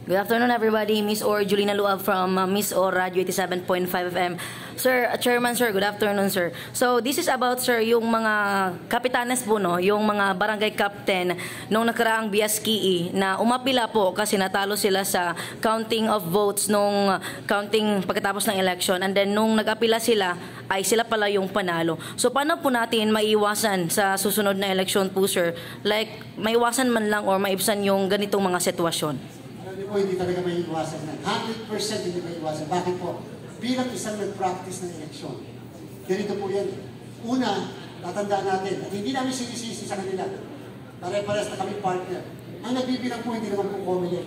Good afternoon, everybody. Miss Or Julina Luab from Miss Or Radio 87.5 FM. Sir, Chairman, sir, good afternoon, sir. So, this is about, sir, yung mga kapitanes po, no? Yung mga barangay captain nung nakaraang BSKE na umapila po kasi natalo sila sa counting of votes nung counting pagkatapos ng election. And then, nung nag-apila sila, ay sila pala yung panalo. So, paano po natin maiwasan sa susunod na election po, sir? Like, maiwasan man lang or maibsan yung ganitong mga sitwasyon? Hindi po, hindi talaga may iwasan na. 100% hindi may iwasan. Bakit po? Bilang isang nag-practice ng eleksyon, ganito po yan. Una, tatandaan natin, at hindi namin sinisisi sa kanila. Pare-pares na kami partner. Ang nagbibilang po, hindi naman po comedy.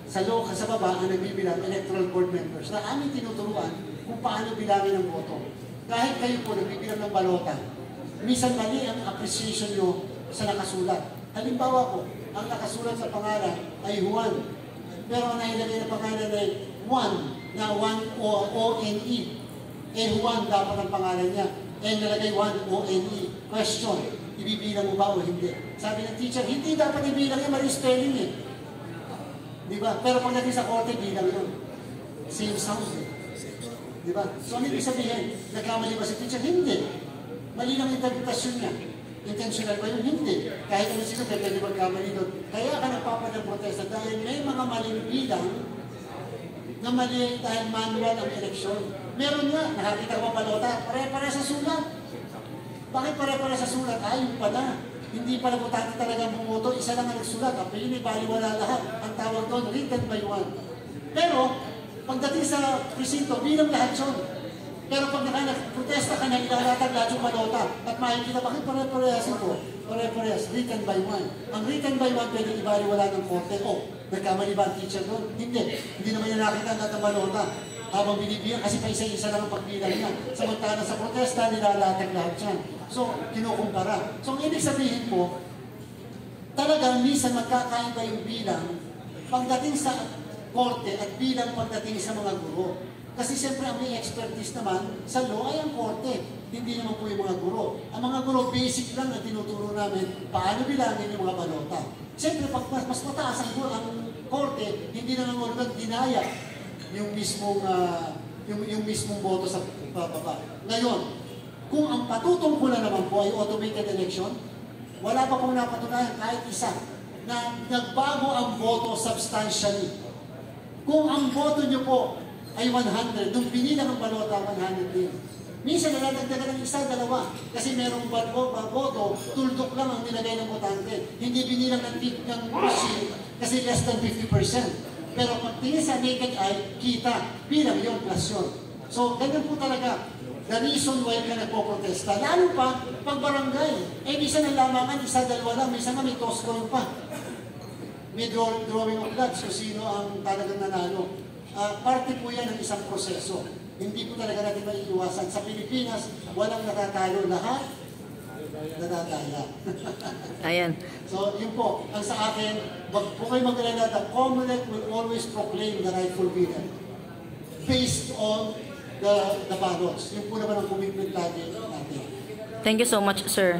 Sa baba, ang nagbibilang, electoral board members, na aming tinuturuan kung paano bilangin ang boto. Kahit kayo po nagbibilang ng balota, minsan mali ang appreciation nyo sa nakasulat. Halimbawa po, ang nakasulat sa pangalan ay Juan. Pero ang nailagay na pangalan ay Juan, na Juan O-N-E. Juan dapat ang pangalan niya. Nalagay Juan O-N-E. Question, ibibilang mo ba o hindi? Sabi ng teacher, hindi dapat ibilang yan, mali spelling eh. Diba? Pero pagdating sa korte, bilang yun. Same sound eh. Diba? So ano ibig sabihin? Nagkamali ba si teacher? Hindi. Mali lang interpretasyon niya. Intentional ba yun? Hindi. Kahit ano sila, pwede magkamali doon. Kaya ka nagpapanag-protesta dahil may mga maling bilang na mali dahil manual ang eleksyon. Meron nga, nakakita ko balota, pare-pare sa sulat. Bakit pare-pare sa sulat? Yung pala. Hindi pala butante talaga bumoto, isa lang ang nagsulat. Ang pinibaliwala lahat. Ang tawag doon, written by one. Pero, pagdating sa presinto, bilang lahat yun. Pero pag nag-protesta ka na, ilalatag lahat yung balota at makikita, bakit pare-parehas ito? Pare-parehas, written by one. Ang written by one, pwede ibaliwala ng korte. Nagkamali ba ang teacher doon? Hindi. Hindi naman niya nakita lahat ng balota habang binibigyan kasi pa isa-isa lang ang pagbilang niya. Samantala sa protesta, nilalatag lahat yan. So, kinukumpara. So, ang ibig sabihin po, talagang minsan magkakaiba yung bilang pagdating sa korte at bilang pagdating sa mga guro. Kasi siyempre ang may expertise naman sa law ay ang korte. Hindi naman po yung mga guro. Ang mga guro, basic lang na tinuturo namin paano bilangin yung mga balota. Siyempre, pag mas mataas ang korte, hindi na lang dinaya yung mismong boto sa baba. Ngayon, kung ang patutungkulan naman po ay automated election, wala pa pong napatunayan kahit isa na nagbago ang boto substantially. Kung ang boto nyo po ay 100, nung binilang ang balota, 100 din. Minsan naladagdagan ng isa, dalawa. Kasi merong boto, tuldok lang ang nilagay ng botante. Hindi binilang ng machine kasi less than 50%. Pero pag tingin sa naked eye, kita, bilang yun, plus yun. So, ganyan po talaga. The reason why ka nagpo-protesta, lalo pa, pag barangay. Minsan ang lamangan, isa, dalawa lang. Minsan nga may toss coin pa. May drawing of blood, so sino ang talagang nanalo. Parte po yan ng isang proseso. Hindi po talaga natin maiiwasan. Sa Pilipinas, walang natatalo. Lahat, natatala. Ayan. So, yun po. Ang sa akin, kung kayo mag-alala, the COMELEC will always proclaim the rightful winner based on the ballots. Yun po naman ang commitment lagi natin. Thank you so much, sir.